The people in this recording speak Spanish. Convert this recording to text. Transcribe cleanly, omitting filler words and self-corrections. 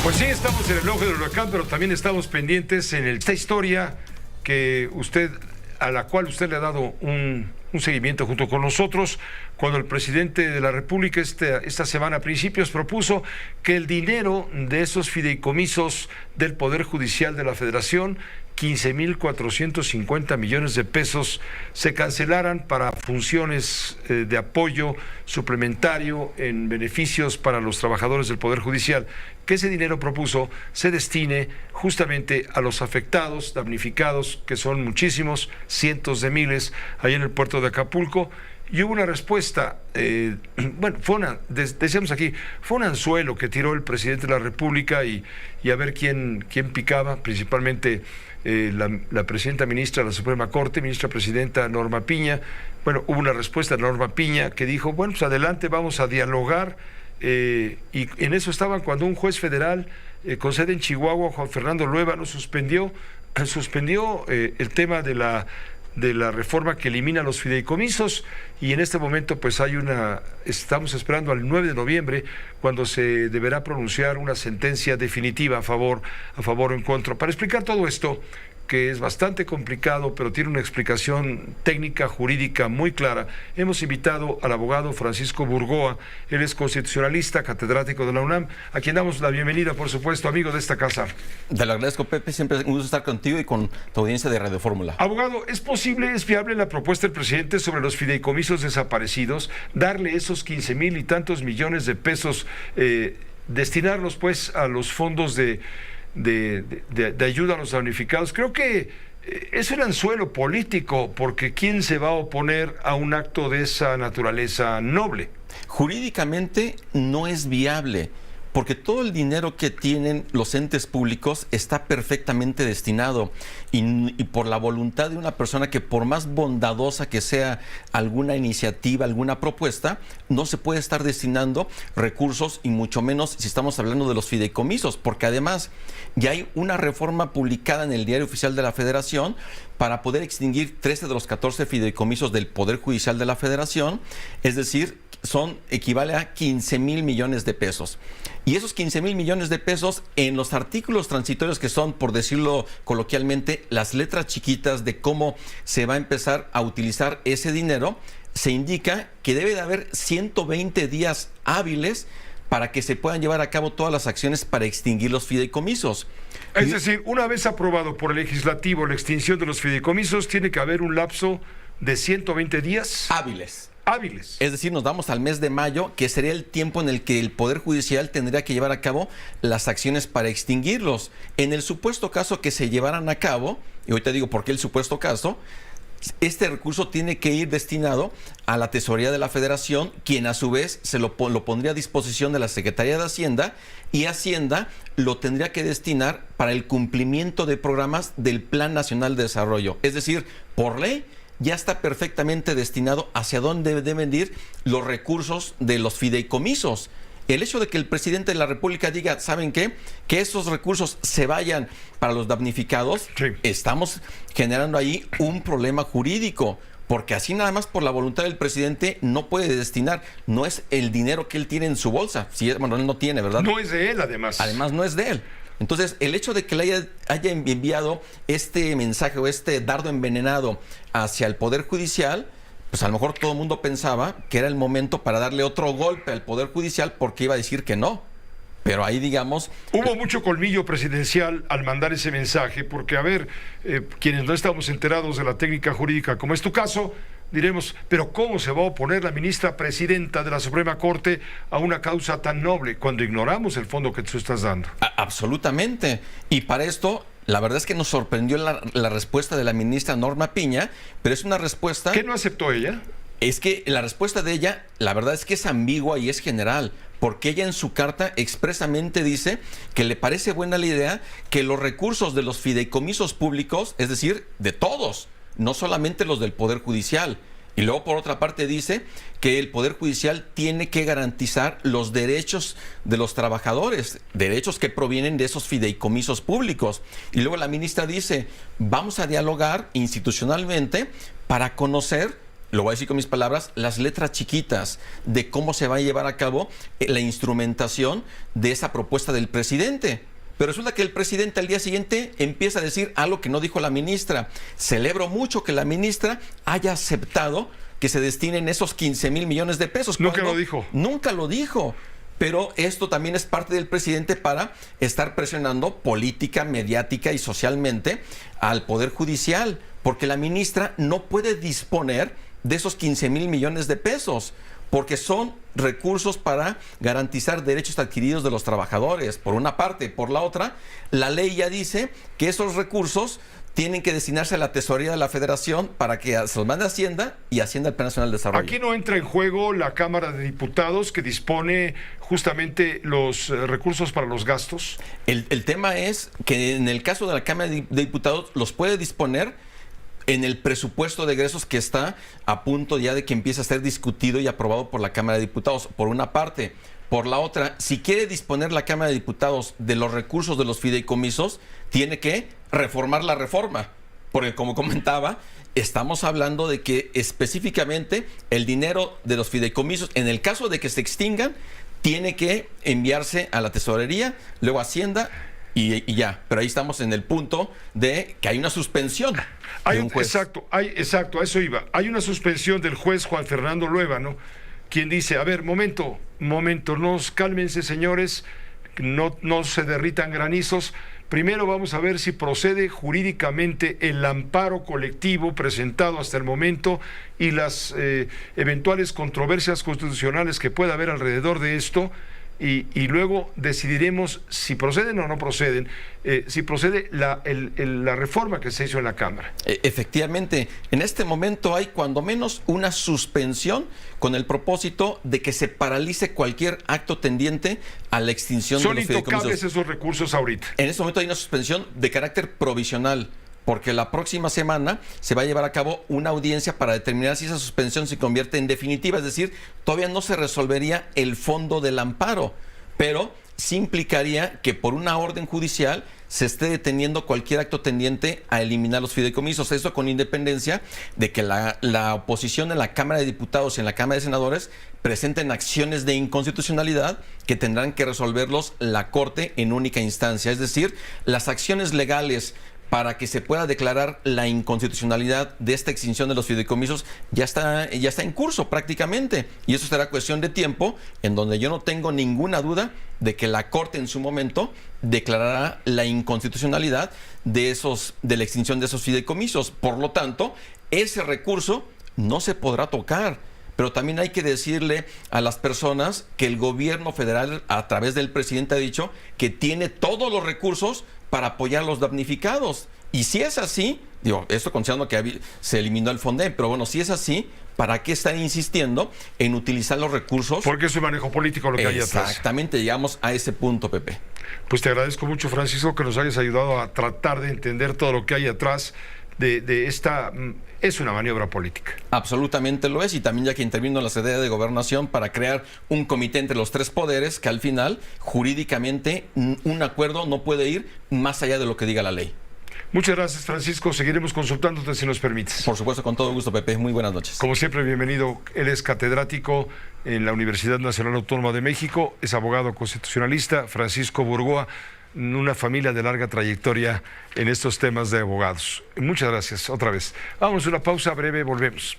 Pues sí, estamos en el ojo del huracán, pero también estamos pendientes en esta historia a la cual usted le ha dado un seguimiento junto con nosotros, cuando el presidente de la República esta semana a principios propuso que el dinero de esos fideicomisos del Poder Judicial de la Federación, 15,450 millones de pesos, se cancelaran para funciones de apoyo suplementario en beneficios para los trabajadores del Poder Judicial, que ese dinero propuso se destine justamente a los afectados, damnificados, que son muchísimos, cientos de miles, ahí en el puerto de Acapulco. Y hubo una respuesta, decíamos aquí, fue un anzuelo que tiró el presidente de la República y a ver quién picaba, principalmente la presidenta ministra de la Suprema Corte, ministra presidenta Norma Piña. Bueno, hubo una respuesta de Norma Piña que dijo, bueno, pues adelante, vamos a dialogar, y en eso estaban cuando un juez federal con sede en Chihuahua, Juan Fernando Luevano, suspendió el tema de la reforma que elimina los fideicomisos, y en este momento pues estamos esperando al 9 de noviembre cuando se deberá pronunciar una sentencia definitiva a favor o en contra. Para explicar todo esto, que es bastante complicado, pero tiene una explicación técnica, jurídica muy clara, hemos invitado al abogado Francisco Burgoa. Él es constitucionalista, catedrático de la UNAM, a quien damos la bienvenida, por supuesto, amigo de esta casa. Te lo agradezco, Pepe, siempre es un gusto estar contigo y con tu audiencia de Radio Fórmula. Abogado, ¿es viable la propuesta del presidente sobre los fideicomisos desaparecidos, darle esos 15,000 y tantos millones de pesos, destinarlos pues a los fondos de ayuda a los damnificados? Creo que es un anzuelo político, porque ¿quién se va a oponer a un acto de esa naturaleza noble? Jurídicamente no es viable, porque todo el dinero que tienen los entes públicos está perfectamente destinado, y por la voluntad de una persona que, por más bondadosa que sea alguna iniciativa, alguna propuesta, no se puede estar destinando recursos, y mucho menos si estamos hablando de los fideicomisos, porque además ya hay una reforma publicada en el Diario Oficial de la Federación para poder extinguir 13 de los 14 fideicomisos del Poder Judicial de la Federación, es decir, equivale a 15,000 millones de pesos. Y esos 15,000 millones de pesos, en los artículos transitorios, que son, por decirlo coloquialmente, las letras chiquitas de cómo se va a empezar a utilizar ese dinero, se indica que debe de haber 120 días hábiles para que se puedan llevar a cabo todas las acciones para extinguir los fideicomisos. Es decir, una vez aprobado por el legislativo la extinción de los fideicomisos, tiene que haber un lapso de 120 días hábiles. Es decir, nos vamos al mes de mayo, que sería el tiempo en el que el Poder Judicial tendría que llevar a cabo las acciones para extinguirlos. En el supuesto caso que se llevaran a cabo, y ahorita digo por qué el supuesto caso, este recurso tiene que ir destinado a la Tesorería de la Federación, quien a su vez lo pondría a disposición de la Secretaría de Hacienda, y Hacienda lo tendría que destinar para el cumplimiento de programas del Plan Nacional de Desarrollo. Es decir, por ley ya está perfectamente destinado hacia dónde deben ir los recursos de los fideicomisos. El hecho de que el presidente de la República diga, ¿saben qué? Que esos recursos se vayan para los damnificados, sí. Estamos generando ahí un problema jurídico, porque así nada más por la voluntad del presidente no puede destinar, no es el dinero que él tiene en su bolsa. Bueno, él no tiene, ¿verdad? No es de él, además. Además, no es de él. Entonces, el hecho de que le haya enviado este mensaje o este dardo envenenado hacia el Poder Judicial, pues a lo mejor todo el mundo pensaba que era el momento para darle otro golpe al Poder Judicial, porque iba a decir que no. Pero ahí, digamos... Hubo mucho colmillo presidencial al mandar ese mensaje, porque, a ver, quienes no estamos enterados de la técnica jurídica, como es tu caso, diremos, pero ¿cómo se va a oponer la ministra presidenta de la Suprema Corte a una causa tan noble, cuando ignoramos el fondo que tú estás dando? Absolutamente. Y para esto, la verdad es que nos sorprendió la respuesta de la ministra Norma Piña, pero es una respuesta... ¿Qué no aceptó ella? Es que la respuesta de ella, la verdad es que es ambigua y es general, porque ella en su carta expresamente dice que le parece buena la idea que los recursos de los fideicomisos públicos, es decir, de todos, no solamente los del Poder Judicial, y luego por otra parte dice que el Poder Judicial tiene que garantizar los derechos de los trabajadores, derechos que provienen de esos fideicomisos públicos. Y luego la ministra dice, vamos a dialogar institucionalmente para conocer lo voy a decir con mis palabras, las letras chiquitas de cómo se va a llevar a cabo la instrumentación de esa propuesta del presidente. Pero resulta que el presidente al día siguiente empieza a decir algo que no dijo la ministra. Celebro mucho que la ministra haya aceptado que se destinen esos 15,000 millones de pesos. Nunca lo dijo. Nunca lo dijo. Pero esto también es parte del presidente para estar presionando política, mediática y socialmente al Poder Judicial, porque la ministra no puede disponer de esos 15,000 millones de pesos, porque son recursos para garantizar derechos adquiridos de los trabajadores, por una parte. Por la otra, la ley ya dice que esos recursos tienen que destinarse a la tesorería de la Federación para que se los mande a Hacienda y Hacienda al Plan Nacional de Desarrollo. Aquí no entra en juego la Cámara de Diputados, que dispone justamente los recursos para los gastos. El tema es que en el caso de la Cámara de Diputados los puede disponer en el presupuesto de egresos que está a punto ya de que empiece a ser discutido y aprobado por la Cámara de Diputados, por una parte. Por la otra, si quiere disponer la Cámara de Diputados de los recursos de los fideicomisos, tiene que reformar la reforma. Porque, como comentaba, estamos hablando de que específicamente el dinero de los fideicomisos, en el caso de que se extingan, tiene que enviarse a la tesorería, luego a Hacienda y ya. Pero ahí estamos en el punto de que hay una suspensión de un juez. Exacto, a eso iba. Hay una suspensión del juez Juan Fernando Luevano, quien dice, a ver, momento, cálmense, señores, no se derritan granizos. Primero vamos a ver si procede jurídicamente el amparo colectivo presentado hasta el momento y las eventuales controversias constitucionales que pueda haber alrededor de esto. Y luego decidiremos si proceden o no proceden, si procede la reforma que se hizo en la Cámara. Efectivamente, en este momento hay cuando menos una suspensión con el propósito de que se paralice cualquier acto tendiente a la extinción de los fideicomisos. Son intocables esos recursos ahorita. En este momento hay una suspensión de carácter provisional, porque la próxima semana se va a llevar a cabo una audiencia para determinar si esa suspensión se convierte en definitiva, es decir, todavía no se resolvería el fondo del amparo, pero sí implicaría que por una orden judicial se esté deteniendo cualquier acto tendiente a eliminar los fideicomisos. Eso con independencia de que la oposición en la Cámara de Diputados y en la Cámara de Senadores presenten acciones de inconstitucionalidad que tendrán que resolverlos la Corte en única instancia. Es decir, las acciones legales para que se pueda declarar la inconstitucionalidad de esta extinción de los fideicomisos ya está en curso prácticamente, y eso será cuestión de tiempo, en donde yo no tengo ninguna duda de que la Corte en su momento declarará la inconstitucionalidad de la extinción de esos fideicomisos. Por lo tanto, ese recurso no se podrá tocar. Pero también hay que decirle a las personas que el gobierno federal, a través del presidente, ha dicho que tiene todos los recursos para apoyar a los damnificados. Y si es así, esto considerando que se eliminó el Fonden, pero bueno, si es así, ¿para qué están insistiendo en utilizar los recursos? Porque es un manejo político lo que hay atrás. Exactamente, llegamos a ese punto, Pepe. Pues te agradezco mucho, Francisco, que nos hayas ayudado a tratar de entender todo lo que hay atrás de esta. Es una maniobra política. Absolutamente lo es, y también ya que intervino la Secretaría de Gobernación para crear un comité entre los tres poderes, que al final, jurídicamente, un acuerdo no puede ir más allá de lo que diga la ley. Muchas gracias, Francisco. Seguiremos consultándote si nos permites. Por supuesto, con todo gusto, Pepe. Muy buenas noches. Como siempre, bienvenido. Él es catedrático en la Universidad Nacional Autónoma de México, es abogado constitucionalista, Francisco Burgoa, una familia de larga trayectoria en estos temas de abogados. Muchas gracias otra vez. Vamos a una pausa breve, volvemos.